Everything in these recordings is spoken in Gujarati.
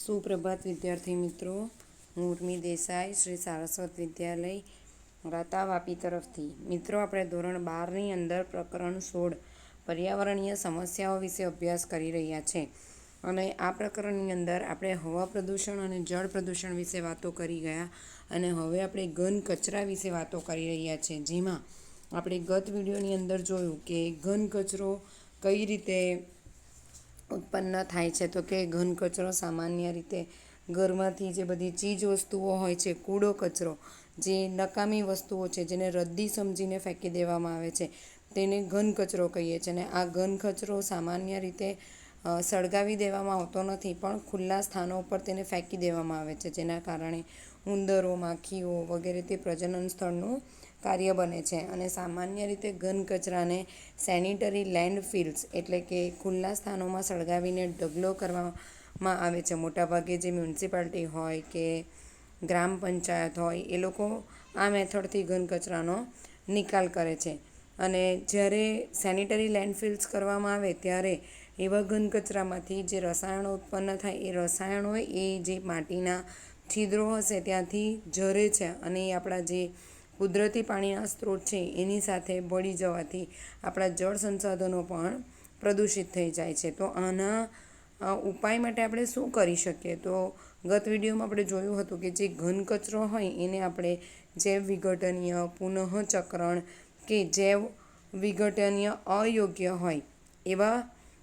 સુપ્રભાત વિદ્યાર્થી મિત્રો, હું ઉર્મી દેસાઈ શ્રી સારસ્વત વિદ્યાલય રાતા વાપી તરફથી. મિત્રો, આપણે ધોરણ 12ની અંદર પ્રકરણ 16 પર્યાવરણીય સમસ્યાઓ વિશે અભ્યાસ કરી રહ્યા છે. અને આ પ્રકરણની અંદર આપણે હવા પ્રદૂષણ અને જળ પ્રદૂષણ વિશે વાતો કરી ગયા અને હવે આપણે ઘન કચરા વિશે વાતો કરી રહ્યા છે. જેમાં આપણે ગત વિડીયોની અંદર જોયું કે ઘન કચરો કઈ રીતે ઉત્પન્ન થાય છે. તો કે ઘન કચરો સામાન્ય રીતે ઘરમાંથી જે બધી ચીજ વસ્તુઓ હોય છે, કૂડો કચરો, જે નકામી વસ્તુઓ છે, જેને રદ્દી સમજીને ફેંકી દેવામાં આવે છે, તેને ઘન કચરો કહીએ છીએ. અને આ ઘન કચરો સામાન્ય રીતે સળગાવી દેવામાં આવતો નથી, પણ ખુલ્લા સ્થાનો પર તેને ફેંકી દેવામાં આવે છે, જેના કારણે ઉંદરો, માખીઓ વગેરે તે પ્રજનન સ્થળનું કાર્ય બને છે. અને સામાન્ય રીતે ઘન કચરાને સેનિટરી લેન્ડફિલ્સ એટલે કે ખુલ્લા સ્થાનોમાં સળગાવીને ઢગલો કરવામાં આવે છે. મોટાભાગે જે મ્યુનિસિપાલિટી હોય કે ગ્રામ પંચાયત હોય, એ લોકો આ મેથડથી ઘન કચરાનો નિકાલ કરે છે. અને જ્યારે સેનિટરી લેન્ડફિલ્સ કરવામાં આવે ત્યારે એવા ઘન કચરામાંથી જે રસાયણો ઉત્પન્ન થાય, એ રસાયણો એ જે માટીના છિદ્રો હશે ત્યાંથી ઝરે છે અને એ આપણા જે કુદરતી પાણીના સ્ત્રોત છે એની સાથે ભળી જવાથી આપણા જળ સંસાધનો પણ પ્રદૂષિત થઈ જાય છે. તો આના ઉપાય માટે આપણે શું કરી શકીએ? તો ગત વિડીયોમાં આપણે જોયું હતું કે જે ઘન કચરો હોય એને આપણે જૈવ વિઘટનીય, પુનઃચક્રણ કે જૈવ વિઘટનીય અયોગ્ય હોય એવા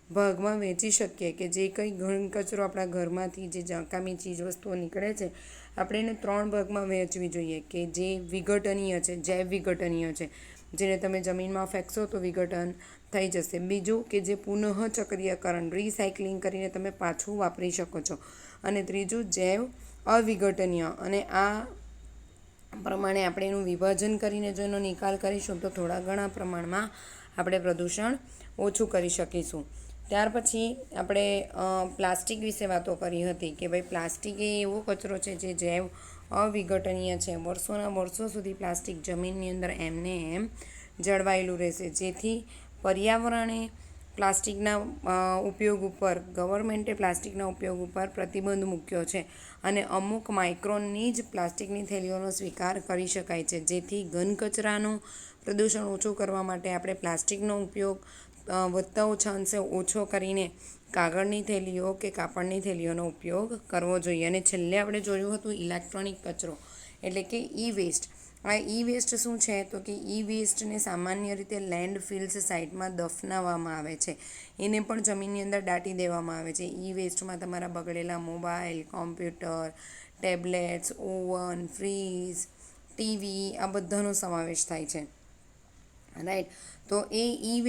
ભાગમાં વહેંચી શકીએ. કે જે કંઈ ઘન કચરો આપણા ઘરમાંથી જે નકામી ચીજ વસ્તુઓ નીકળે છે, આપણે એને 3 ભાગમાં વહેંચવી જોઈએ. કે જે વિઘટનીય છે, જૈવ વિઘટનીય છે, જેને તમે જમીનમાં ફેંકશો તો વિઘટન થઈ જશે. બીજું કે જે પુનઃચક્રીયકરણ, રિસાયકલિંગ કરીને તમે પાછું વાપરી શકો છો. અને ત્રીજું જૈવ અવિઘટનીય. અને આ પ્રમાણે આપણે એનું વિભાજન કરીને જો એનો નિકાલ કરીશું તો થોડા ઘણા પ્રમાણમાં આપણે પ્રદૂષણ ઓછું કરી શકીશું. ત્યાર પછી આપણે પ્લાસ્ટિક વિશે વાતો કરી હતી કે ભાઈ પ્લાસ્ટિક એ એવો કચરો છે જે જૈવ અવિઘટનીય છે. વર્ષોના વર્ષો સુધી પ્લાસ્ટિક જમીનની અંદર એમને એમ જળવાયેલું રહેશે, જેથી પર્યાવરણે પ્લાસ્ટિકના ઉપયોગ ઉપર, ગવર્મેન્ટે પ્લાસ્ટિકના ઉપયોગ ઉપર પ્રતિબંધ મૂક્યો છે. અને અમુક માઇક્રોનની જ પ્લાસ્ટિકની થેલીઓનો સ્વીકાર કરી શકાય છે. જેથી ઘન કચરાનું પ્રદૂષણ ઓછું કરવા માટે આપણે પ્લાસ્ટિકનો ઉપયોગ વધતા ઓછા અંશે ઓછો કરીને કાગળની થેલીઓ કે કાપડની થેલીઓનો ઉપયોગ કરવો જોઈએ. અને છેલ્લે આપણે જોયું હતું ઇલેક્ટ્રોનિક કચરો એટલે કે ઈ વેસ્ટ. આ ઈ વેસ્ટ શું છે? તો કે ઈ વેસ્ટને સામાન્ય રીતે લેન્ડફિલ્સ સાઇટમાં દફનાવવામાં આવે છે. એને પણ જમીનની અંદર દાટી દેવામાં આવે છે. ઈ વેસ્ટમાં તમારા બગડેલા mobile, computer, tablets, oven, fridge, TV આ બધાનો સમાવેશ થાય છે. રાઈટ. તો એ ઈ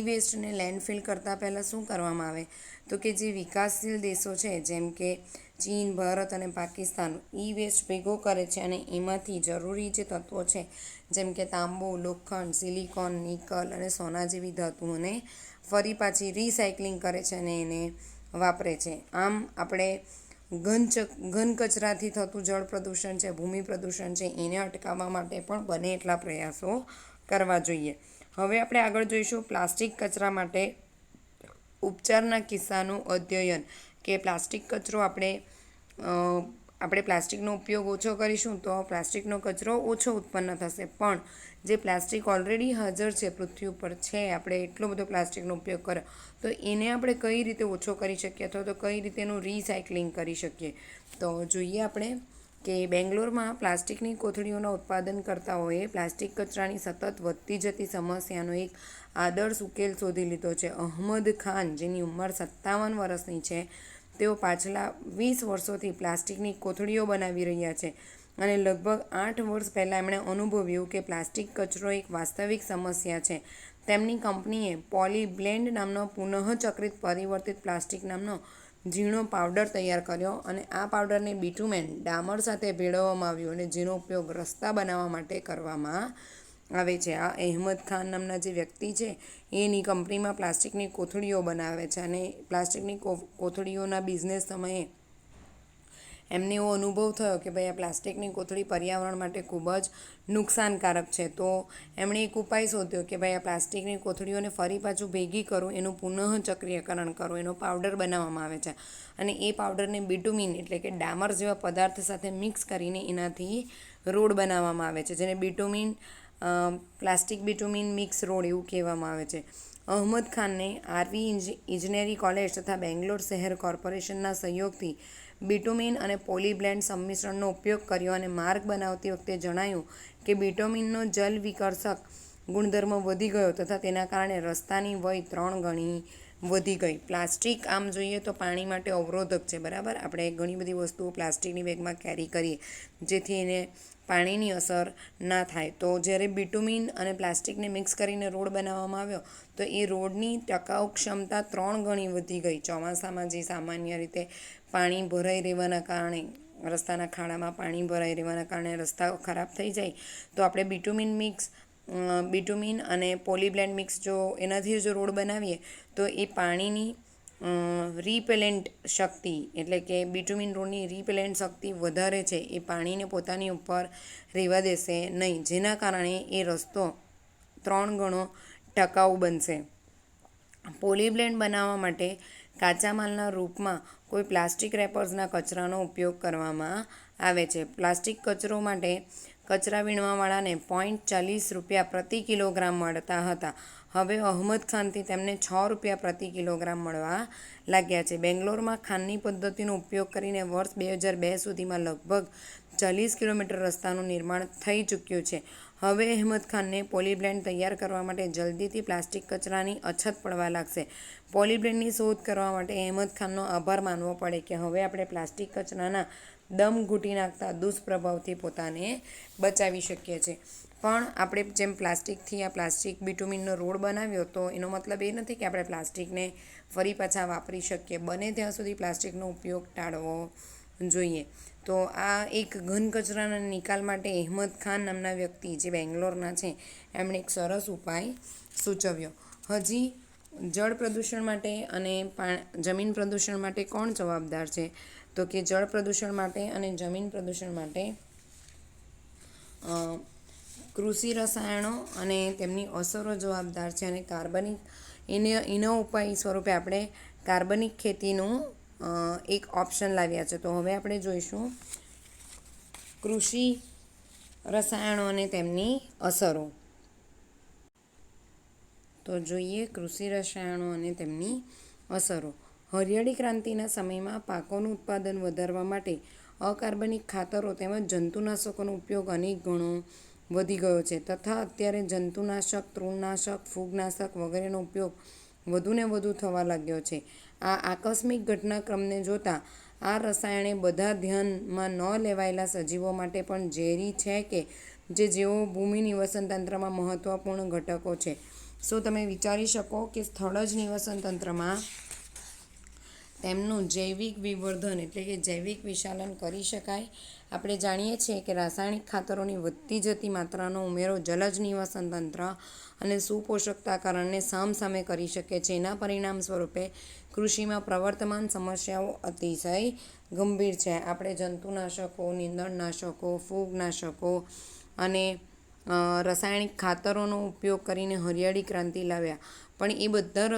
વેસ્ટને લેન્ડફિલ કરતાં પહેલાં શું કરવામાં આવે? તો કે જે વિકાસશીલ દેશો છે, જેમ કે ચીન, ભારત અને પાકિસ્તાન, ઈ વેસ્ટ ભેગો કરે છે અને એમાંથી જરૂરી જે તત્વો છે, જેમ કે તાંબુ, લોખંડ, સિલિકોન, નિકલ અને સોના જેવી ધાતુઓને ફરી પાછી રિસાયકલિંગ કરે છે અને એને વાપરે છે. આમ આપણે ઘન કચરાથી થતું જળ પ્રદૂષણ છે, ભૂમિ પ્રદૂષણ છે, એને અટકાવવા માટે પણ બને એટલા પ્રયાસો કરવા જોઈએ. હવે આપણે આગળ જોઈશું પ્લાસ્ટિક કચરા માટે ઉપચારના કિસ્સાનું અધ્યયન. કે પ્લાસ્ટિક કચરો આપણે પ્લાસ્ટિકનો ઉપયોગ ઓછો કરીશું તો પ્લાસ્ટિકનો કચરો ઓછો ઉત્પન્ન થશે. પણ જે પ્લાસ્ટિક ઓલરેડી હાજર છે, પૃથ્વી ઉપર છે, આપણે એટલો બધો પ્લાસ્ટિકનો ઉપયોગ કર્યો, તો એને આપણે કઈ રીતે ઓછો કરી શકીએ અથવા તો કઈ રીતે એનું રિસાયકલિંગ કરી શકીએ? તો જોઈએ આપણે કે બેંગ્લોરમાં પ્લાસ્ટિકની કોથળીઓના ઉત્પાદનકર્તાઓએ પ્લાસ્ટિક કચરાની સતત વધતી જતી સમસ્યાનો એક આદર્શ ઉકેલ શોધી લીધો છે. અહમદ ખાન, જેની ઉંમર 57 વર્ષની છે, તેઓ પાછલા 20 વર્ષોથી પ્લાસ્ટિકની કોથળીઓ બનાવી રહ્યા છે. અને લગભગ 8 વર્ષ પહેલાં એમણે અનુભવ્યું કે પ્લાસ્ટિક કચરો એક વાસ્તવિક સમસ્યા છે. તેમની કંપનીએ પોલીબ્લેન્ડ નામનો પુનઃચક્રિત પરિવર્તિત પ્લાસ્ટિક નામનો ઝીણો પાવડર તૈયાર કર્યો અને આ પાવડરને બિટુમેન, ડામર સાથે ભેળવવામાં આવ્યું અને જેનો ઉપયોગ રસ્તા બનાવવા માટે કરવામાં આવે છે. આ અહેમદ ખાન નામના જે વ્યક્તિ છે, એની કંપનીમાં પ્લાસ્ટિકની કોથળીઓ બનાવે છે અને પ્લાસ્ટિકની કોથળીઓના બિઝનેસ સમયે એમને એવો અનુભવ થયો કે ભાઈ આ પ્લાસ્ટિકની કોથળી પર્યાવરણ માટે ખૂબ જ નુકસાનકારક છે. તો એમણે એક ઉપાય શોધ્યો કે ભાઈ આ પ્લાસ્ટિકની કોથળીઓને ફરી પાછું ભેગી કરું, એનું પુનઃચક્રીયકરણ કરું, એનો પાવડર બનાવવામાં આવે છે અને એ પાવડરને બિટુમિન એટલે કે ડામર જેવા પદાર્થ સાથે મિક્સ કરીને એનાથી રોડ બનાવવામાં આવે છે, જેને પ્લાસ્ટિક બિટુમિન મિક્સ રોડ એવું કહેવામાં આવે છે. અહમદ ખાનને આરવી ઇજનેરી કોલેજ તથા બેંગ્લોર શહેર કોર્પોરેશનના સહયોગથી બિટુમિન અને પોલીબ્લેન્ડ સંમિશ્રણનો ઉપયોગ કર્યો અને માર્ગ બનાવતી વખતે જણાયું કે બિટુમિનનો જલ વિકર્ષક ગુણધર્મ વધી ગયો તથા તેના કારણે રસ્તાની વય 3 ગણી વધી ગઈ. પ્લાસ્ટિક આમ જોઈએ તો પાણી માટે અવરોધક છે, બરાબર. આપણે ઘણી બધી વસ્તુઓ પ્લાસ્ટિકની બેગમાં કેરી કરીએ જેથી એને પાણીની અસર ના થાય. તો જ્યારે બિટુમિન અને પ્લાસ્ટિકને મિક્સ કરીને રોડ બનાવવામાં આવ્યો તો એ રોડની ટકાઉ ક્ષમતા 3 ગણી વધી ગઈ. ચોમાસામાં જે સામાન્ય રીતે પાણી ભરાઈ રહેવાના કારણે, રસ્તાના ખાડામાં પાણી ભરાઈ રહેવાના કારણે રસ્તા ખરાબ થઈ જાય તો આપણે બિટુમિન અને પોલીબ્લેન્ડ મિક્સ જો એનાથી જો રોડ બનાવીએ તો એ પાણીની રિપેલેન્ટ શક્તિ એટલે કે બિટુમિન રોડની રિપેલેન્ટ શક્તિ વધારે છે, એ પાણીને પોતાની ઉપર રહેવા દેશે નહીં, જેના કારણે એ રસ્તો 3 ગણો ટકાઉ બનશે. પોલીબ્લેન્ડ બનાવવા માટે કાચા માલના રૂપમાં કોઈ પ્લાસ્ટિક રેપર્સના કચરાનો ઉપયોગ કરવામાં આવે છે. પ્લાસ્ટિક કચરો માટે કચરા વીણવાવાળાને ₹40 પ્રતિ કિલોગ્રામ મળતા હતા. હવે અહમદ ખાનથી તેમને ₹6 પ્રતિ કિલોગ્રામ મળવા લાગ્યા છે. બેંગ્લોરમાં ખાનની પદ્ધતિનો ઉપયોગ કરીને વર્ષ 2002 સુધીમાં લગભગ 40 કિલોમીટર રસ્તાનું નિર્માણ થઈ ચૂક્યું છે. હવે અહમદ ખાનને પોલીબ્લેન્ડ તૈયાર કરવા માટે જલ્દીથી પ્લાસ્ટિક કચરાની અછત પડવા લાગશે. પોલીબ્લેન્ડની શોધ કરવા માટે અહમદ ખાનનો આભાર માનવો પડે કે હવે આપણે પ્લાસ્ટિક કચરાના દમ ઘૂંટી નાખતા દુષ્પ્રભાવથી પોતાને બચાવી શકીએ છીએ. પણ આપણે જેમ પ્લાસ્ટિકથી આ પ્લાસ્ટિક બિટુમિનનો રોડ બનાવ્યો તો એનો મતલબ એ નથી કે આપણે પ્લાસ્ટિકને ફરી પાછા વાપરી શકીએ. બને ત્યાં સુધી પ્લાસ્ટિકનો ઉપયોગ ટાળવો જોઈએ. તો આ એક ઘન કચરાના નિકાલ માટે અહમદ ખાન નામના વ્યક્તિ જે બેંગ્લોરના છે એમણે એક સરસ ઉપાય સૂચવ્યો. હજી જળ પ્રદૂષણ માટે અને જમીન પ્રદૂષણ માટે કોણ જવાબદાર છે? તો કે જળ પ્રદૂષણ માટે અને જમીન પ્રદૂષણ માટે કૃષિ રસાયણો અને તેમની અસરો જવાબદાર છે. અને એના ઉપાય સ્વરૂપે આપણે કાર્બનિક ખેતીનું એક ઓપ્શન લાવ્યા છે. તો હવે આપણે જોઈશું કૃષિ રસાયણો અને તેમની અસરો. તો જોઈએ કૃષિ રસાયણો અને તેમની અસરો. હરિયાળી ક્રાંતિના સમયમાં પાકોનું ઉત્પાદન વધારવા માટે અકાર્બનિક ખાતરો તેમજ જંતુનાશકોનો ઉપયોગ અનેક ગણો વધી ગયો છે તથા અત્યારે જંતુનાશક, તૃણનાશક, ફૂગનાશક વગેરેનો ઉપયોગ વધુને વધુ થવા લાગ્યો છે. આ આકસ્મિક ઘટનાક્રમને જોતાં આ રસાયણે બધા ધ્યાનમાં ન લેવાયેલા સજીવો માટે પણ ઝેરી છે કે જેઓ ભૂમિ નિવસન તંત્રમાં મહત્વપૂર્ણ ઘટકો છે. શું તમે વિચારી શકો કે સ્થળજ નિવસન તંત્રમાં તેમનું જૈવિક વિવર્ધન એટલે કે જૈવિક વિશાલન કરી શકાય? આપણે જાણીએ છીએ કે રાસાયણિક ખાતરોની વધતી જતી માત્રાનો ઉમેરો જલજ નિવસન તંત્ર અને સુપોષકતાકરણને સામસામે કરી શકે છે. એના પરિણામ સ્વરૂપે કૃષિમાં પ્રવર્તમાન સમસ્યાઓ અતિશય ગંભીર છે. આપણે જંતુનાશકો, નીંદણનાશકો, ફૂગનાશકો અને રાસાયણિક ખાતરોનો ઉપયોગ કરીને હરિયાળી ક્રાંતિ લાવ્યા, પણ એ બધા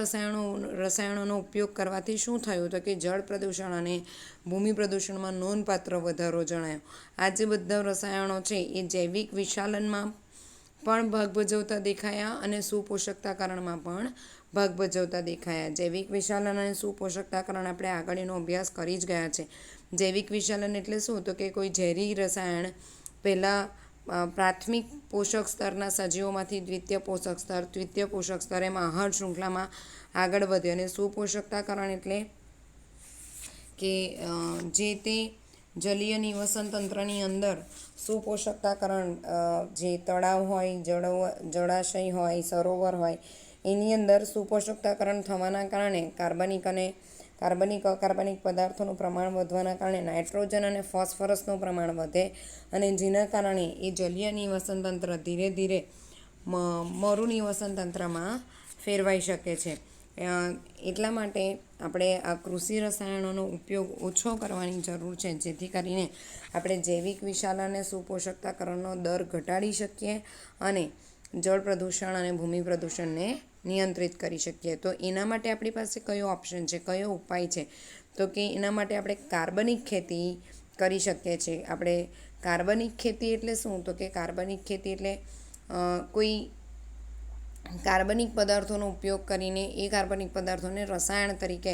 રસાયણોનો ઉપયોગ કરવાથી શું થયું? તો કે જળ પ્રદૂષણ અને ભૂમિ પ્રદૂષણમાં નોંધપાત્ર વધારો જણાયો. આ જે બધા રસાયણો છે એ જૈવિક વિશાલનમાં પણ ભાગ ભજવતા દેખાયા અને સુપોષકતાકરણમાં પણ ભાગ ભજવતા દેખાયા. જૈવિક વિશાલન અને સુપોષકતાકરણ આપણે આગળ એનો અભ્યાસ કરી જ ગયા છે. જૈવિક વિશાલન એટલે શું? તો કે કોઈ ઝેરી રસાયણ પહેલાં પ્રાથમિક પોષક સ્તરના સજીવોમાંથી દ્વિતીય પોષક સ્તર એમ આહાર શૃંખલામાં આગળ વધે. અને સુપોષકતાકરણ એટલે કે જે તે જલીય નિવસન તંત્રની અંદર સુપોષકતાકરણ જે તળાવ હોય, જળાશય હોય, સરોવર હોય એની અંદર સુપોષકતાકરણ થવાના કારણે અકાર્બનિક પદાર્થોનું પ્રમાણ વધવાના કારણે નાઇટ્રોજન અને ફોસ્ફરસનું પ્રમાણ વધે અને જેના કારણે એ જલીય નિવસન તંત્ર ધીરે ધીરે મરુ નિવસન તંત્રમાં ફેરવાઈ શકે છે. એટલા માટે આપણે આ કૃષિ રસાયણોનો ઉપયોગ ઓછો કરવાની જરૂર છે, જેથી કરીને આપણે જૈવિક વિશાલ અને સુપોષકતાકરણનો દર ઘટાડી શકીએ અને જળ પ્રદૂષણ અને ભૂમિ પ્રદૂષણને નિયંત્રિત કરી શકીએ. તો એના માટે આપણી પાસે કયો ઓપ્શન છે, કયો ઉપાય છે? તો કે એના માટે આપણે કાર્બનિક ખેતી કરી શકીએ છીએ. આપણે કાર્બનિક ખેતી એટલે શું? તો કે કાર્બનિક ખેતી એટલે કોઈ કાર્બનિક પદાર્થોનો ઉપયોગ કરીને એ કાર્બનિક પદાર્થોને રસાયણ તરીકે,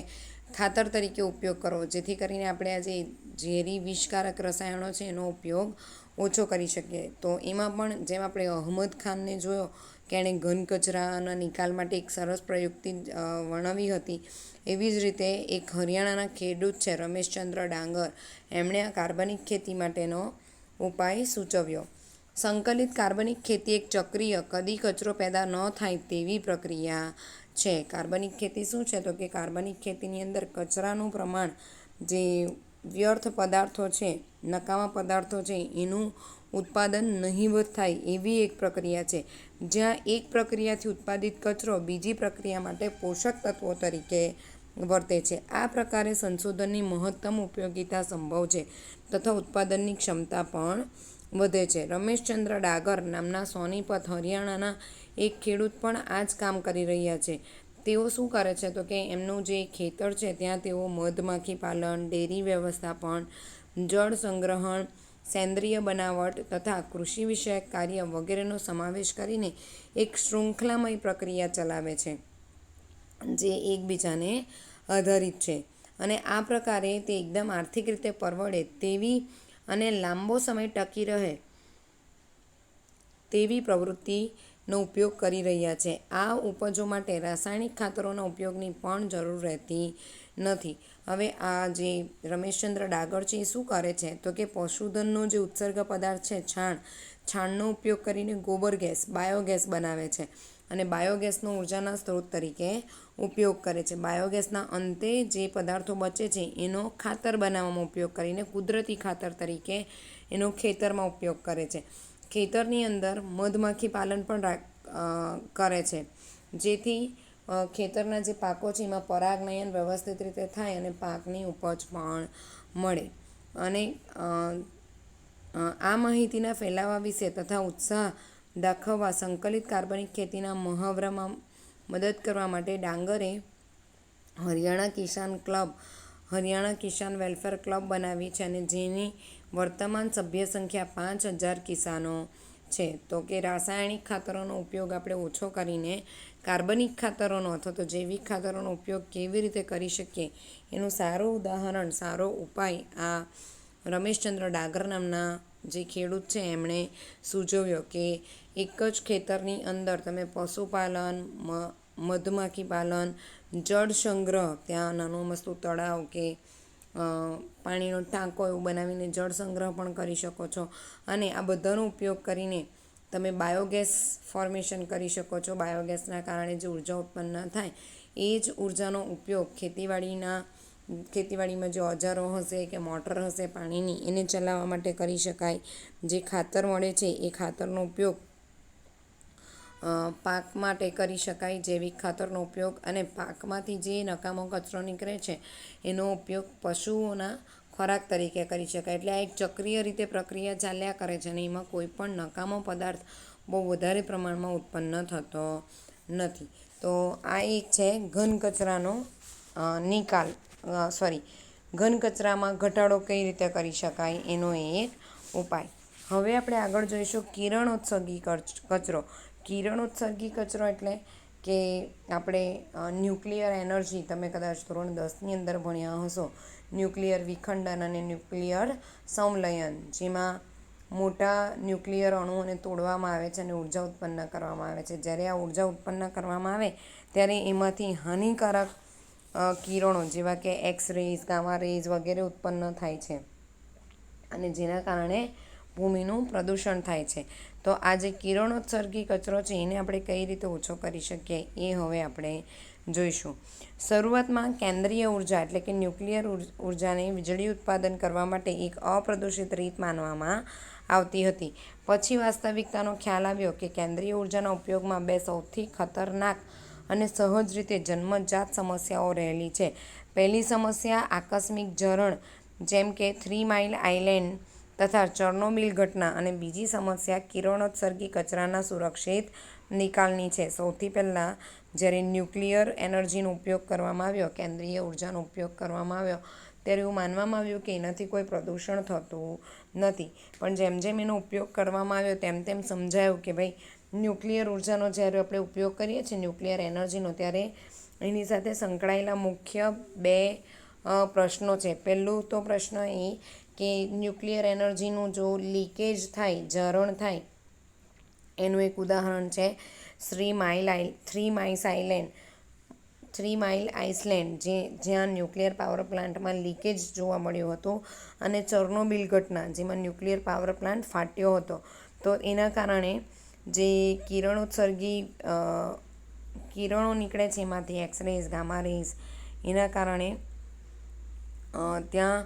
ખાતર તરીકે ઉપયોગ કરવો, જેથી કરીને આપણે આ જે ઝેરી વિષકારક રસાયણો છે એનો ઉપયોગ ઓછો કરી શકીએ. તો એમાં પણ જેમ આપણે અહમદ ખાનને જોયો કે એણે ઘન કચરાના નિકાલ માટે એક સરસ પ્રયુક્તિ વર્ણવી હતી, એવી જ રીતે એક હરિયાણાના ખેડૂત છે રમેશચંદ્ર ડાંગર, એમણે આ કાર્બનિક ખેતી માટેનો ઉપાય સૂચવ્યો. સંકલિત કાર્બનિક ખેતી એક ચક્રીય, કદી કચરો પેદા ન થાય તેવી પ્રક્રિયા છે. કાર્બનિક ખેતી શું છે? તો કે કાર્બનિક ખેતીની અંદર કચરાનું પ્રમાણ, જે વ્યર્થ પદાર્થો છે, નકામા પદાર્થો છે, એનું ઉત્પાદન નહીવત થાય એવી એક પ્રક્રિયા છે, જ્યાં એક પ્રક્રિયાથી ઉત્પાદિત કચરો બીજી પ્રક્રિયા માટે પોષક તત્વો તરીકે વર્તે છે. આ પ્રકારે સંશોધનની મહત્તમ ઉપયોગિતા સંભવ છે તથા ઉત્પાદનની ક્ષમતા પણ વધે છે. રમેશચંદ્ર ડાગર નામના સોનીપત હરિયાણાના એક ખેડૂત પણ આ જ કામ કરી રહ્યા છે. તેઓ શું કરે છે? તો કે એમનું જે ખેતર છે ત્યાં તેઓ મધમાખી પાલન, ડેરી વ્યવસ્થાપન, જળ સંગ્રહણ, સેન્દ્રિય બનાવટ તથા કૃષિ વિષયક કાર્ય વગેરેનો સમાવેશ કરીને એક શૃંખલામય પ્રક્રિયા ચલાવે છે, જે એકબીજાને આધારિત છે. અને આ પ્રકારે તે એકદમ આર્થિક રીતે પરવડે તેવી અને લાંબો સમય ટકી રહે તેવી પ્રવૃત્તિનો ઉપયોગ કરી રહ્યા છે. આ ઉપજો માટે રાસાયણિક ખાતરોના ઉપયોગની પણ જરૂર રહેતી નથી. હવે આ જે રમેશચંદ્ર ડાગર છે એ શું કરે છે? તો કે પશુધનનો જે ઉત્સર્ગ પદાર્થ છે છાણનો ઉપયોગ કરીને ગોબર ગેસ, બાયોગેસ બનાવે છે અને બાયોગેસનો ઉર્જાના સ્ત્રોત તરીકે ઉપયોગ કરે છે. બાયોગેસના અંતે જે પદાર્થો બચે છે એનો ખાતર બનાવવામાં ઉપયોગ કરીને કુદરતી ખાતર તરીકે એનો ખેતરમાં ઉપયોગ કરે છે. ખેતરની અંદર મધમાખી પાલન પણ કરે છે, જેથી ખેતરના જે પાકો છે એમાં પરાગનયન વ્યવસ્થિત રીતે થાય અને પાકની ઉપજ પણ મળે. અને આ માહિતીના ફેલાવા વિશે તથા ઉત્સાહ દાખવવા સંકલિત કાર્બનિક ખેતીના મહાવરામાં મદદ કરવા માટે ડાંગરે હરિયાણા કિસાન વેલફેર ક્લબ બનાવી છે અને જેની વર્તમાન સભ્ય સંખ્યા 5000 કિસાનો છે. તો કે રાસાયણિક ખાતરોનો ઉપયોગ આપણે ઓછો કરીને કાર્બનિક ખાતરોનો અથવા તો જૈવિક ખાતરોનો ઉપયોગ કેવી રીતે કરી શકીએ એનું સારું ઉદાહરણ, સારો ઉપાય આ રમેશચંદ્ર ડાગર નામના જે ખેડૂત છે એમણે સૂચવ્યો કે એક જ ખેતરની અંદર તમે પશુપાલન, મધમાખી પાલન, જળ સંગ્રહ, ત્યાં નાનું મસ્તું તળાવ કે પાણીનો ટાંકો એવું બનાવીને જળ સંગ્રહ પણ કરી શકો છો. અને આ બધાનો ઉપયોગ કરીને તમે બાયોગેસ ફોર્મેશન કરી શકો છો. બાયોગેસના કારણે જે ઉર્જા ઉત્પન્ન થાય એ જ ઉર્જાનો ઉપયોગ ખેતીવાડીમાં જે ઓજારો હશે કે મોટર હશે પાણીની, એને ચલાવવા માટે કરી શકાય. જે ખાતર મળે છે એ ખાતરનો ઉપયોગ પાક માટે કરી શકાય, જૈવિક ખાતરનો ઉપયોગ, અને પાકમાંથી જે નકામો કચરો નીકળે છે એનો ઉપયોગ પશુઓના ખોરાક તરીકે કરી શકાય. એટલે આ એક ચક્રીય રીતે પ્રક્રિયા ચાલ્યા કરે છે અને એમાં કોઈ પણ નકામો પદાર્થ બહુ વધારે પ્રમાણમાં ઉત્પન્ન થતો નથી. તો આ એક છે ઘન કચરાનો ઘન કચરામાં ઘટાડો કઈ રીતે કરી શકાય એનો એક ઉપાય. હવે આપણે આગળ જોઈશું કિરણોત્સર્ગી કચરો. કિરણોત્સર્ગી કચરો એટલે કે આપણે ન્યુક્લિયર એનર્જી, તમે કદાચ ધોરણ 10ની અંદર ભણ્યા હશો, ન્યુક્લિયર વિખંડન અને ન્યુક્લિયર સંલયન, જેમાં મોટા ન્યુક્લિયર અણુઓને તોડવામાં આવે છે અને ઉર્જા ઉત્પન્ન કરવામાં આવે છે. જ્યારે આ ઉર્જા ઉત્પન્ન કરવામાં આવે ત્યારે એમાંથી હાનિકારક કિરણો જેવા કે એક્સ-રેઝ, ગામા રેઝ વગેરે ઉત્પન્ન થાય છે અને જેના કારણે ભૂમિનું પ્રદૂષણ થાય છે. તો આ જે કિરણોત્સર્ગી કચરો છે એને આપણે કઈ રીતે ઓછો કરી શકીએ એ હવે આપણે જોઈશું. શરૂઆતમાં કેન્દ્રીય ઉર્જા એટલે કે ન્યુક્લિયર ઉર્જાને વીજળી ઉત્પાદન કરવા માટે એક અપ્રદૂષિત રીત માનવામાં આવતી હતી. પછી વાસ્તવિકતાનો ખ્યાલ આવ્યો કે કેન્દ્રીય ઉર્જાના ઉપયોગમાં બે સૌથી ખતરનાક અને સહજ રીતે જન્મજાત સમસ્યાઓ રહેલી છે. પહેલી સમસ્યા આકસ્મિક ઝરણ, જેમ કે 3 માઇલ આઇલેન્ડ તથા ચર્નોબિલ ઘટના, અને બીજી સમસ્યા કિરણોત્સર્ગી કચરાના સુરક્ષિત નિકાલની છે. સૌથી પહેલાં જ્યારે ન્યુક્લિયર એનર્જીનો ઉપયોગ કરવામાં આવ્યો, કેન્દ્રીય ઉર્જાનો ઉપયોગ કરવામાં આવ્યો, ત્યારે એવું માનવામાં આવ્યું કે એનાથી કોઈ પ્રદૂષણ થતું નથી. પણ જેમ જેમ એનો ઉપયોગ કરવામાં આવ્યો તેમ તેમ સમજાયું કે ભાઈ ન્યુક્લિયર ઉર્જાનો જ્યારે આપણે ઉપયોગ કરીએ છીએ ન્યુક્લિયર એનર્જીનો, ત્યારે એની સાથે સંકળાયેલા મુખ્ય બે પ્રશ્નો છે. પહેલું તો પ્રશ્ન એ કે ન્યુક્લિયર એનર્જીનું જો લીકેજ થાય, ઝરણ થાય, એનું એક ઉદાહરણ છે 3 માઇલ આઇસલેન્ડ, જ્યાં ન્યુક્લિયર પાવર પ્લાન્ટમાં લીકેજ જોવા મળ્યું હતું, અને ચર્નોબિલ ઘટના, જેમાં ન્યુક્લિયર પાવર પ્લાન્ટ ફાટ્યો હતો. તો એના કારણે જે કિરણોત્સર્ગી કિરણો નીકળે છે એમાંથી એક્સરેઝ, ગામા રેઝ, એના કારણે ત્યાં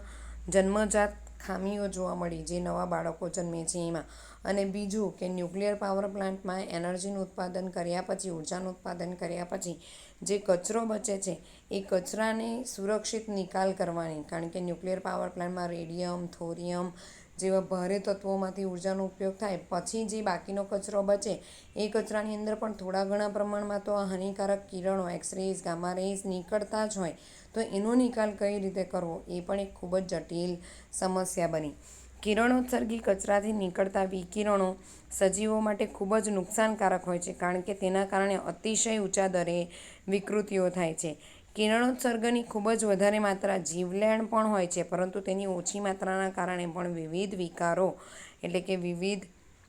જન્મજાત ખામીઓ જોવા મળી જે નવા બાળકો જન્મે છે એમાં. અને બીજું કે ન્યુક્લિયર પાવર પ્લાન્ટમાં એનર્જીનું ઉત્પાદન કર્યા પછી, ઉર્જાનું ઉત્પાદન કર્યા પછી જે કચરો બચે છે એ કચરાને સુરક્ષિત નિકાલ કરવાની, કારણ કે ન્યુક્લિયર પાવર પ્લાન્ટમાં રેડિયમ, થોરિયમ જેવા ભારે તત્વોમાંથી ઉર્જાનો ઉપયોગ થાય પછી જે બાકીનો કચરો બચે એ કચરાની અંદર પણ થોડા ઘણા પ્રમાણમાં તો આ હાનિકારક કિરણો, એક્સરેઝ, ગામા રેઝ નીકળતા જ હોય. તો એનો નિકાલ કઈ રીતે કરવો એ પણ એક ખૂબ જ જટિલ સમસ્યા બની. કિરણોત્સર્ગી કચરાથી નીકળતા વિકિરણો સજીવો માટે ખૂબ જ નુકસાનકારક હોય છે, કારણ કે તેના કારણે અતિશય ઊંચા દરે વિકૃતિઓ થાય છે. કિરણોત્સર્ગની ખૂબ જ વધારે માત્રા જીવલેણ પણ હોય છે, પરંતુ તેની ઓછી માત્રાના કારણે પણ વિવિધ વિકારો એટલે કે વિવિધ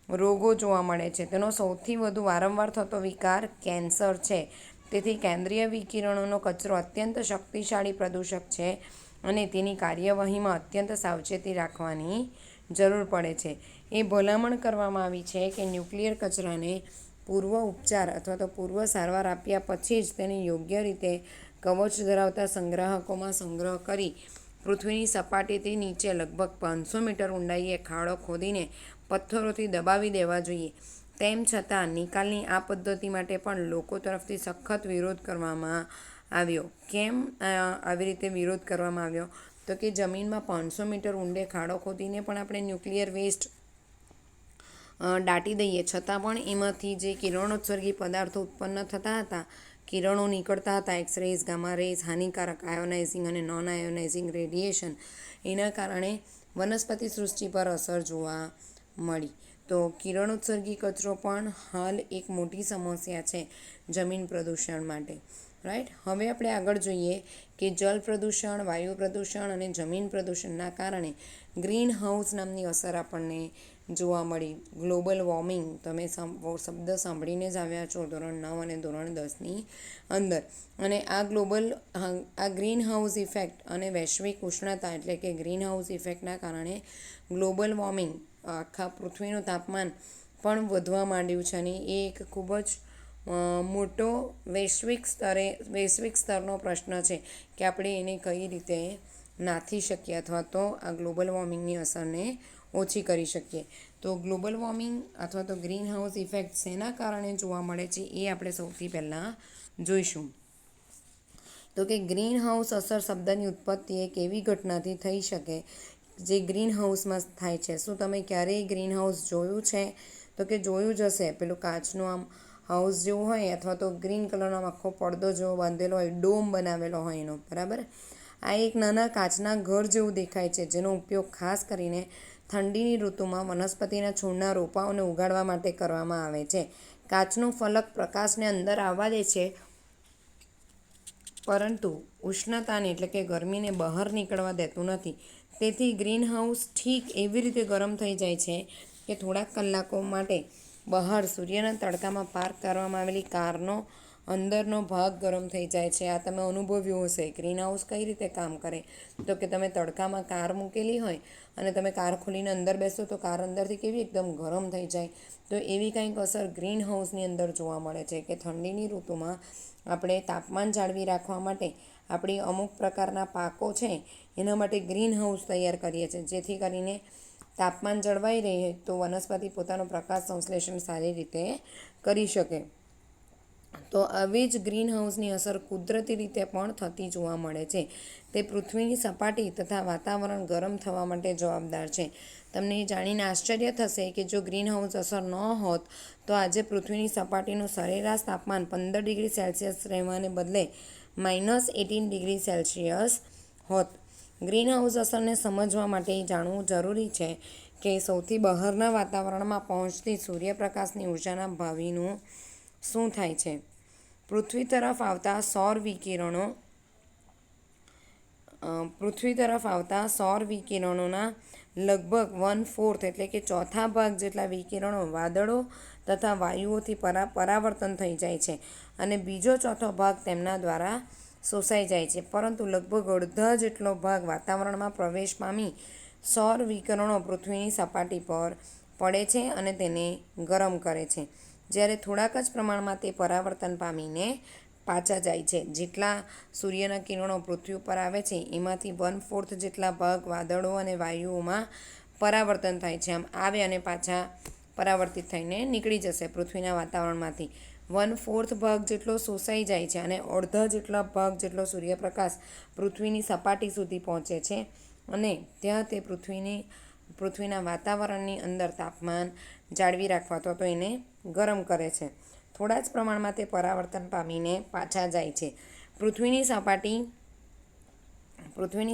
રોગો જોવા મળે છે. તેનો સૌથી વધુ વારંવાર થતો વિકાર કેન્સર છે. તેથી કેન્દ્રીય વિકિરણોનો કચરો અત્યંત શક્તિશાળી પ્રદૂષક છે અને તેની કાર્યવાહીમાં અત્યંત સાવચેતી રાખવાની જરૂર પડે છે. એ ભલામણ કરવામાં આવી છે કે ન્યુક્લિયર કચરાને પૂર્વ ઉપચાર અથવા તો પૂર્વ સારવાર આપ્યા પછી જ તેને યોગ્ય રીતે કવચ ધરાવતા સંગ્રાહકોમાં સંગ્રહ કરી પૃથ્વીની સપાટીથી નીચે લગભગ 500 મીટર ઊંડાઈએ ખાડો ખોદીને પથ્થરોથી દબાવી દેવા જોઈએ. તેમ છતાં નિકાલની આ પદ્ધતિ માટે પણ લોકો તરફથી સખત વિરોધ કરવામાં આવ્યો. કેમ આવી રીતે વિરોધ કરવામાં આવ્યો? તો કે જમીનમાં 500 મીટર ઊંડે ખાડો ખોદીને પણ આપણે ન્યુક્લિયર વેસ્ટ દાટી દઈએ, છતાં પણ એમાંથી જે કિરણોત્સર્ગી પદાર્થો ઉત્પન્ન થતા હતા, કિરણો નીકળતા હતા, એક્સરેઝ, ગામા રેઝ, હાનિકારક આયોનાઇઝિંગ અને નોન આયોનાઇઝિંગ રેડિયેશન, એના કારણે વનસ્પતિ સૃષ્ટિ પર અસર જોવા મળી. તો કિરણોત્સર્ગી કચરો પણ હાલ એક મોટી સમસ્યા છે જમીન પ્રદૂષણ માટે. રાઈટ. હવે આપણે આગળ જોઈએ કે જળ પ્રદૂષણ, વાયુ પ્રદૂષણ અને જમીન પ્રદૂષણના કારણે ગ્રીન હાઉસ નામની અસર આપણને જોવા મળી. ગ્લોબલ વોર્મિંગ તમે શબ્દ સાંભળીને જ આવ્યા છો ધોરણ 9 અને ધોરણ 10ની અંદર. અને આ ગ્રીન હાઉસ ઇફેક્ટ અને વૈશ્વિક ઉષ્ણતા એટલે કે ગ્રીન હાઉસ ઇફેક્ટના કારણે ગ્લોબલ વોર્મિંગ, આખા પૃથ્વીનું તાપમાન પણ વધવા માંડ્યું છે. અને એ એક ખૂબ જ મોટો વૈશ્વિક સ્તરનો પ્રશ્ન છે કે આપણે એને કઈ રીતે નાથી શકીએ અથવા તો આ ગ્લોબલ વોર્મિંગની અસરને ઓછી કરી શકીએ. તો ગ્લોબલ વોર્મિંગ અથવા તો ગ્રીન હાઉસ ઇફેક્ટ શેના કારણે જોવા મળે છે એ આપણે સૌથી પહેલાં જોઈશું. તો કે ગ્રીન હાઉસ અસર શબ્દની ઉત્પત્તિ એક એવી ઘટનાથી થઈ શકે જે ગ્રીન હાઉસમાં થાય છે. શું તમે ક્યારેય ગ્રીન હાઉસ જોયું છે? તો કે જોયું જ હશે. પેલું કાચનું આમ હાઉસ જેવું હોય અથવા તો ગ્રીન કલરનો આખો પડદો જેવો બાંધેલો હોય, ડોમ બનાવેલો હોય એનો, બરાબર. આ એક નાના કાચના ઘર જેવું દેખાય છે, જેનો ઉપયોગ ખાસ કરીને ઠંડીની ઋતુમાં વનસ્પતિના છોડના રોપાઓને ઉગાડવા માટે કરવામાં આવે છે. કાચનું ફલક પ્રકાશને અંદર આવવા દે છે, પરંતુ ઉષ્ણતાને એટલે કે ગરમીને બહાર નીકળવા દેતું નથી. તેથી ગ્રીન હાઉસ ઠીક એવી રીતે ગરમ થઈ જાય છે કે થોડાક કલાકો માટે બહાર સૂર્યના તડકામાં પાર્ક કરવામાં આવેલી કારનો અંદરનો ભાગ ગરમ થઈ જાય છે. આ તમે અનુભવ્યું હશે. ગ્રીન હાઉસ કઈ રીતે કામ કરે? તો કે તમે તડકામાં કાર મૂકેલી હોય અને તમે કાર ખોલીને અંદર બેસો તો કાર અંદરથી કેવી એકદમ ગરમ થઈ જાય. તો એવી કંઈક અસર ગ્રીન હાઉસની અંદર જોવા મળે છે કે ઠંડીની ઋતુમાં આપણે તાપમાન જાળવી રાખવા માટે આપણી અમુક પ્રકારના પાકો છે એના માટે ગ્રીન હાઉસ તૈયાર કરીએ છીએ, જેથી કરીને તાપમાન જળવાઈ રહે તો વનસ્પતિ પોતાનો પ્રકાશ સંશ્લેષણ સારી રીતે કરી શકે. તો આવી જ ગ્રીન હાઉસની અસર કુદરતી રીતે પણ થતી જોવા મળે છે. તે પૃથ્વીની સપાટી તથા વાતાવરણ ગરમ થવા માટે જવાબદાર છે. તમને જાણીને આશ્ચર્ય થશે કે જો ગ્રીન હાઉસ અસર ન હોત તો આજે પૃથ્વીની સપાટીનું સરેરાશ તાપમાન 15 ડિગ્રી સેલ્સિયસ રહેવાને બદલે -18 ડિગ્રી સેલ્સિયસ હોત. ગ્રીન હાઉસ અસરને સમજવા માટે જાણવું જરૂરી છે કે સૌથી બહારના વાતાવરણમાં પહોંચતી સૂર્યપ્રકાશની ઉર્જાના ભાવિનું શું થાય છે. પૃથ્વી તરફ આવતા સૌર વિકિરણોના લગભગ 1/4 એટલે કે ચોથા ભાગ જેટલા વિકિરણો વાદળો તથા વાયુઓથી પરાવર્તન થઈ જાય છે અને બીજો ચોથો ભાગ તેમના દ્વારા શોષાઈ જાય છે. પરંતુ લગભગ અડધા જેટલો ભાગ વાતાવરણમાં પ્રવેશ પામી સૌર વિકિરણો પૃથ્વીની સપાટી પર પડે છે અને તેને ગરમ કરે છે. જ્યારે થોડાક જ પ્રમાણમાં તે પરાવર્તન પામીને પાછા જાય છે. જેટલા સૂર્યના કિરણો પૃથ્વી ઉપર આવે છે એમાંથી 1/4 જેટલા ભાગ વાદળો અને વાયુઓમાં પરાવર્તન થાય છે. આમ આવે અને પાછા પરાવર્તિત થઈને નીકળી જશે પૃથ્વીના વાતાવરણમાંથી. 1/4 ભાગ જેટલો શોષાઈ જાય છે અને અડધા જેટલા ભાગ જેટલો સૂર્યપ્રકાશ પૃથ્વીની સપાટી સુધી પહોંચે છે અને ત્યાં તે પૃથ્વીના વાતાવરણની અંદર તાપમાન જાળવી રાખવા અથવા તો એને ગરમ કરે છે. થોડા જ પ્રમાણમાં તે પરાવર્તન પામીને પાછા જાય છે. પૃથ્વીની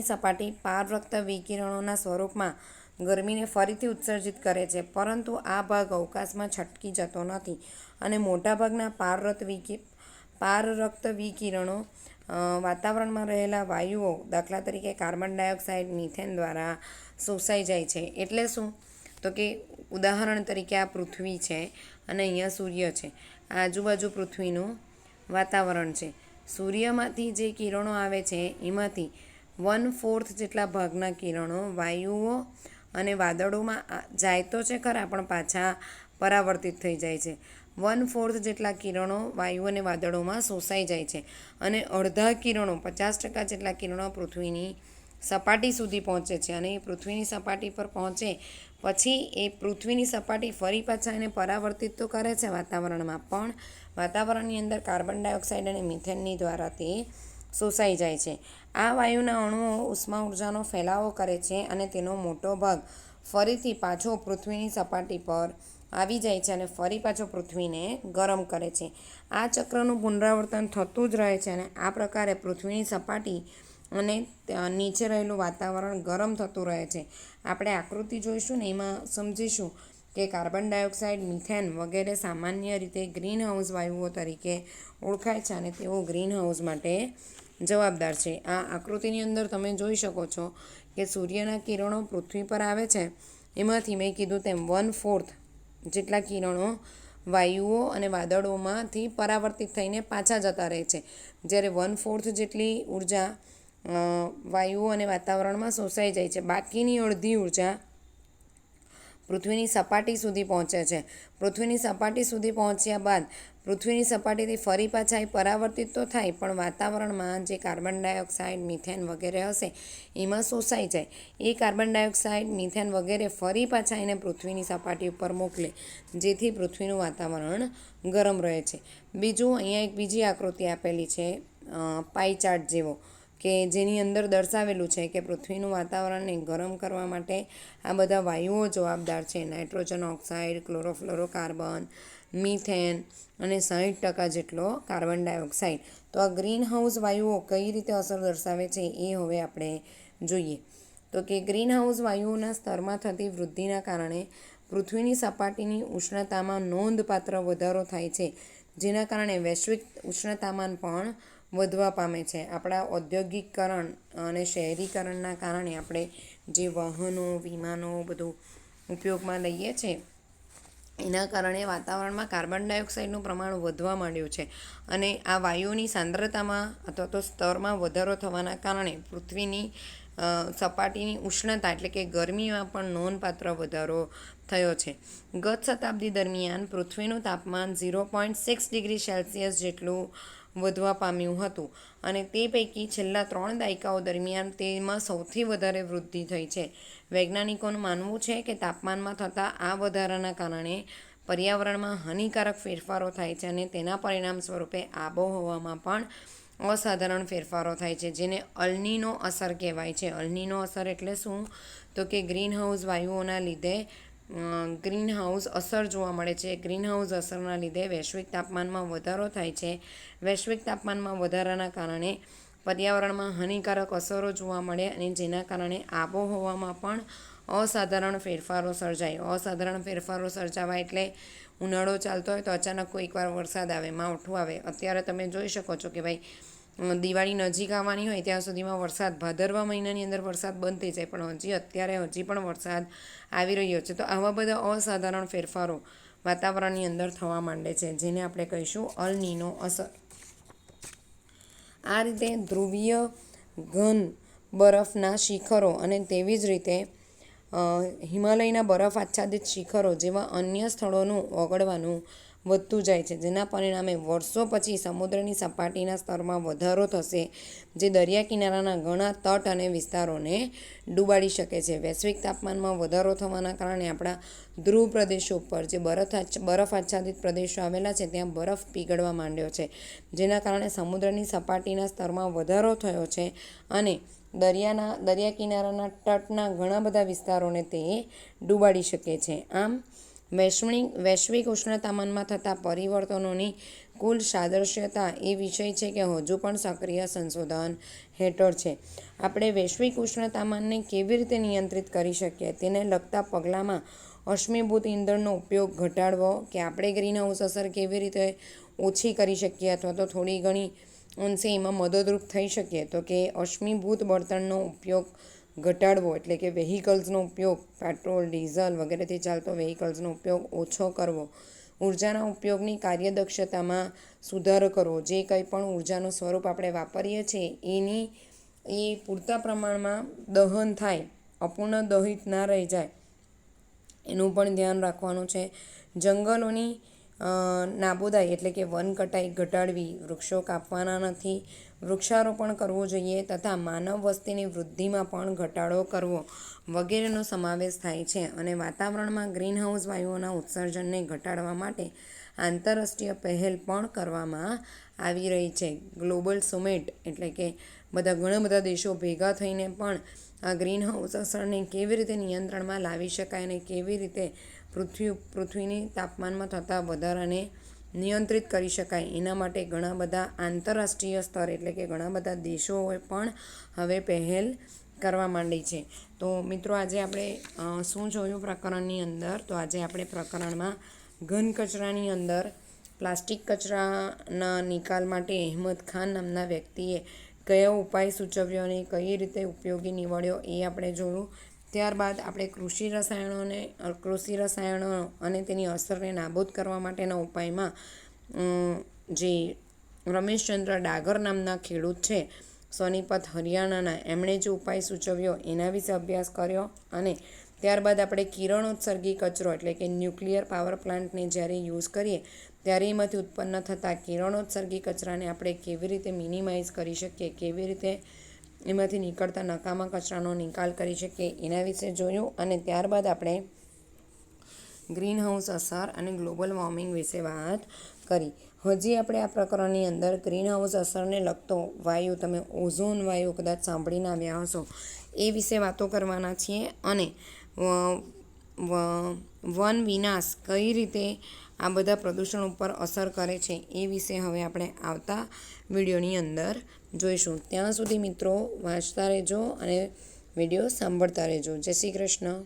સપાટી પારરક્ત વિકિરણોના સ્વરૂપમાં ગરમીને ફરીથી ઉત્સર્જિત કરે છે, પરંતુ આ ભાગ અવકાશમાં છટકી જતો નથી અને મોટાભાગના પારરક્ત વિકિરણો વાતાવરણમાં રહેલા વાયુઓ દાખલા તરીકે કાર્બન ડાયોક્સાઇડ, મિથેન દ્વારા શોષાઈ જાય છે. એટલે શું? તો કે ઉદાહરણ તરીકે આ પૃથ્વી છે અને અહીંયા સૂર્ય છે. આજુબાજુ પૃથ્વીનું વાતાવરણ છે. સૂર્યમાંથી જે કિરણો આવે છે એમાંથી 1/4 જેટલા ભાગના કિરણો વાયુઓ અને વાદળોમાં જાય તો છે ખરા, પણ પાછા પરાવર્તિત થઈ જાય છે. 1/4 જેટલા કિરણો વાયુ અને વાદળોમાં શોષાઈ જાય છે અને અડધા કિરણો 50% જેટલા કિરણો પૃથ્વીની સપાટી સુધી પહોંચે છે અને એ પૃથ્વીની સપાટી પર પહોંચે પછી એ પૃથ્વીની સપાટી ફરી પાછા એને પરાવર્તિત તો કરે છે વાતાવરણમાં, પણ વાતાવરણની અંદર કાર્બન ડાયોક્સાઇડ અને મિથેનની દ્વારા તે શોષાઈ જાય છે. આ વાયુના અણુઓ ઉષ્મા ઉર્જાનો ફેલાવો કરે છે અને તેનો મોટો ભાગ ફરીથી પાછો પૃથ્વીની સપાટી પર આવી જાય છે અને ફરી પાછો પૃથ્વીને ગરમ કરે છે. આ ચક્રનું પુનરાવર્તન થતું જ રહે છે અને આ પ્રકારે પૃથ્વીની સપાટી અને નીચે રહેલું વાતાવરણ ગરમ થતું રહે છે. આપણે આકૃતિ જોઈશું ને એમાં સમજીશું કે કાર્બન ડાયોક્સાઇડ, મિથેન વગેરે સામાન્ય રીતે ગ્રીન હાઉસ વાયુઓ તરીકે ઓળખાય છે અને તેઓ ગ્રીન હાઉસ માટે જવાબદાર છે. આ આકૃતિની અંદર તમે જોઈ શકો છો કે સૂર્યના કિરણો પૃથ્વી પર આવે છે, એમાંથી મેં કીધું તેમ 1/4 જેટલા કિરણો વાયુઓ અને વાદળોમાંથી પરાવર્તિત થઈને પાછા જતા રહે છે, જ્યારે 1/4 જેટલી ઉર્જા વાયુઓ અને વાતાવરણમાં શોષાઈ જાય છે. બાકીની અડધી ઉર્જા પૃથ્વીની સપાટી સુધી પહોંચે છે. પૃથ્વીની સપાટી સુધી પહોંચ્યા બાદ પૃથ્વીની સપાટીથી ફરી પાછા એ પરાવર્તિત તો થાય, પણ વાતાવરણમાં જે કાર્બન ડાયોક્સાઇડ, મિથેન વગેરે હશે એમાં શોષાઈ જાય. એ કાર્બન ડાયોક્સાઇડ, મિથેન વગેરે ફરી પાછા એને પૃથ્વીની સપાટી ઉપર મોકલે, જેથી પૃથ્વીનું વાતાવરણ ગરમ રહે છે. બીજું, અહીંયા એક બીજી આકૃતિ આપેલી છે પાઈ ચાર્ટ જેવો, કે જેની અંદર દર્શાવેલું છે કે પૃથ્વીનું વાતાવરણને ગરમ કરવા માટે આ બધા વાયુઓ જવાબદાર છે. નાઇટ્રોજન ઓક્સાઇડ, ક્લોરોફ્લોરોકાર્બન, મિથેન અને 60% જેટલો કાર્બન ડાયોક્સાઇડ. તો આ ગ્રીન હાઉસ વાયુઓ કઈ રીતે અસર દર્શાવે છે એ હવે આપણે જોઈએ. તો કે ગ્રીન હાઉસ વાયુઓના સ્તરમાં થતી વૃદ્ધિના કારણે પૃથ્વીની સપાટીની ઉષ્ણતામાં નોંધપાત્ર વધારો થાય છે, જેના કારણે વૈશ્વિક ઉષ્ણતામાન પણ વધવા પામે છે. આપણા ઔદ્યોગિકરણ અને શહેરીકરણના કારણે આપણે જે વાહનો, વિમાનો બધું ઉપયોગમાં લઈએ છીએ એના કારણે વાતાવરણમાં કાર્બન ડાયોક્સાઇડનું પ્રમાણ વધવા માંડ્યું છે અને આ વાયુઓની સાંદ્રતામાં અથવા તો સ્તરમાં વધારો થવાના કારણે પૃથ્વીની સપાટીની ઉષ્ણતા એટલે કે ગરમીમાં પણ નોંધપાત્ર વધારો થયો છે. ગત શતાબ્દી દરમિયાન પૃથ્વીનું તાપમાન 0.6 ડિગ્રી સેલ્સિયસ જેટલું વધવા પામ્યું હતું અને તે પૈકી છેલ્લા 3 દાયકાઓ દરમિયાન તેમાં સૌથી વધારે વૃદ્ધિ થઈ છે. વૈજ્ઞાનિકોનું માનવું છે કે તાપમાનમાં થતા આ વધારાના કારણે પર્યાવરણમાં હાનિકારક ફેરફારો થાય છે અને તેના પરિણામ સ્વરૂપે આબોહવામાં પણ અસાધારણ ફેરફારો થાય છે, જેને અલનીનો અસર કહેવાય છે. અલનીનો અસર એટલે શું? તો કે ગ્રીનહાઉસ વાયુઓના લીધે ગ્રીનહાઉસ અસર જોવા મળે છે. ગ્રીનહાઉસ અસરના લીધે વૈશ્વિક તાપમાનમાં વધારો થાય છે. વૈશ્વિક તાપમાનમાં વધારાના કારણે પર્યાવરણમાં હાનિકારક અસરો જોવા મળે અને જેના કારણે આબોહવામાં પણ અસાધારણ ફેરફારો સર્જાય. અસાધારણ ફેરફારો સર્જાવા એટલે ઉનાળો ચાલતો હોય તો અચાનક કોઈકવાર વરસાદ આવે, માવઠું આવે. અત્યારે તમે જોઈ શકો છો કે ભાઈ દિવાળી નજીક આવવાની હોય ત્યાં સુધીમાં વરસાદ, ભાદરવા મહિનાની અંદર વરસાદ બંધ થઈ જાય, પણ હજી પણ વરસાદ આવી રહ્યો છે. તો આવા બધા અસાધારણ ફેરફારો વાતાવરણની અંદર થવા માંડે છે, જેને આપણે કહીશું અલનીનો અસર. આ રીતે ધ્રુવીય ઘન બરફના શિખરો અને તેવી જ રીતે હિમાલયના બરફ આચ્છાદિત શિખરો જેવા અન્ય સ્થળોનું ઓગળવાનું વધતું જાય છે, જેના પરિણામે વર્ષો પછી સમુદ્રની સપાટીના સ્તરમાં વધારો થશે, જે દરિયા કિનારાના ઘણા તટ અને વિસ્તારોને ડૂબાડી શકે છે. વૈશ્વિક તાપમાનમાં વધારો થવાના કારણે આપણા ધ્રુવ પ્રદેશો પર જે બરફ આચ્છાદિત પ્રદેશો આવેલા છે ત્યાં બરફ પીગળવા માંડ્યો છે, જેના કારણે સમુદ્રની સપાટીના સ્તરમાં વધારો થયો છે અને દરિયા કિનારાના તટના ઘણા બધા વિસ્તારોને તે ડૂબાડી શકે છે. આમ વૈશ્વિક ઉષ્ણતામાનમાં થતા પરિવર્તનોની કુલ સાદૃશ્યતા એ વિષય છે કે હજુ પણ સક્રિય સંશોધન હેઠળ છે. આપણે વૈશ્વિક ઉષ્ણતામાનને કેવી રીતે નિયંત્રિત કરી શકીએ તેને લગતા પગલાંમાં અશ્મિભૂત ઇંધણનો ઉપયોગ ઘટાડવો, કે આપણે ગ્રીનહાઉસ અસર કેવી રીતે ઓછી કરી શકીએ અથવા તો થોડી ઘણી અંશે એમાં મદદરૂપ થઈ શકીએ, તો કે અશ્મિભૂત બળતણનો ઉપયોગ ઘટાડવો, એટલે કે વેહિકલ્સનો ઉપયોગ, પેટ્રોલ, ડીઝલ વગેરેથી ચાલતો વેહિકલ્સનો ઉપયોગ ઓછો કરવો. ઉર્જાના ઉપયોગની કાર્યદક્ષતામાં સુધારો કરવો. જે કંઈ પણ ઉર્જાનું સ્વરૂપ આપણે વાપરીએ છીએ એ પૂરતા પ્રમાણમાં દહન થાય, અપૂર્ણ દહિત ના રહી જાય, એનું પણ ધ્યાન રાખવાનું છે. જંગલોની નાબૂદાઈ એટલે કે વન કટાઈ ઘટાડવી, વૃક્ષો કાપવાના નથી, વૃક્ષારોપણ કરવું જોઈએ તથા માનવ વસ્તીની વૃદ્ધિમાં પણ ઘટાડો કરવો વગેરેનો સમાવેશ થાય છે. અને વાતાવરણમાં ગ્રીનહાઉસ વાયુઓના ઉત્સર્જનને ઘટાડવા માટે આંતરરાષ્ટ્રીય પહેલ પણ કરવામાં આવી રહી છે. ગ્લોબલ સમિટ એટલે કે ઘણા બધા દેશો ભેગા થઈને પણ આ ગ્રીનહાઉસ અસરને કેવી રીતે નિયંત્રણમાં લાવી શકાય અને કેવી રીતે પૃથ્વીની તાપમાનમાં થતા વધારાને નિયંત્રિત કરી શકાય, એના માટે ઘણા બધા આંતરરાષ્ટ્રીય સ્તર એટલે કે ઘણા બધા દેશોએ પણ હવે પહેલ કરવા માંડી છે. તો મિત્રો આજે આપણે શું જોયું પ્રકરણની અંદર? તો આજે આપણે પ્રકરણમાં ઘન કચરાની અંદર પ્લાસ્ટિક કચરાના નિકાલ માટે અહેમદ ખાન નામના વ્યક્તિએ કયો ઉપાય સૂચવ્યો અને કઈ રીતે ઉપયોગી નીવડ્યો એ આપણે જોયું. ત્યારબાદ આપણે કૃષિ રસાયણો અને તેની અસરને નાબૂદ કરવા માટેના ઉપાયમાં જે રમેશચંદ્ર ડાગર નામના ખેડૂત છે સોનીપત હરિયાણાના, એમણે જે ઉપાય સૂચવ્યો એના વિશે અભ્યાસ કર્યો. અને ત્યારબાદ આપણે કિરણોત્સર્ગી કચરો એટલે કે ન્યુક્લિયર પાવર પ્લાન્ટને જ્યારે યુઝ કરીએ ત્યારે એમાંથી ઉત્પન્ન થતા કિરણોત્સર્ગી કચરાને આપણે કેવી રીતે મિનિમાઇઝ કરી શકીએ, કેવી રીતે એમાંથી નીકળતા નકામા કચરાનો નિકાલ કરી શકીએ એના વિશે જોયું. અને ત્યારબાદ આપણે ગ્રીનહાઉસ અસર અને ગ્લોબલ વોર્મિંગ વિશે વાત કરી. હજી આપણે આ પ્રકરણની અંદર ગ્રીનહાઉસ અસરને લગતો વાયુ, તમે ઓઝોન વાયુ કદાચ સાંભળીને આવ્યા હશો, એ વિશે વાતો કરવાના છીએ. અને વન વિનાશ કઈ રીતે આ બધા પ્રદૂષણ ઉપર અસર કરે છે એ વિશે હવે આપણે આવતા વિડીયોની અંદર જોઈશું. ત્યાં સુધી મિત્રો વાંચતા રહેજો અને વિડીયો સાંભળતા રહેજો. જય શ્રી કૃષ્ણ.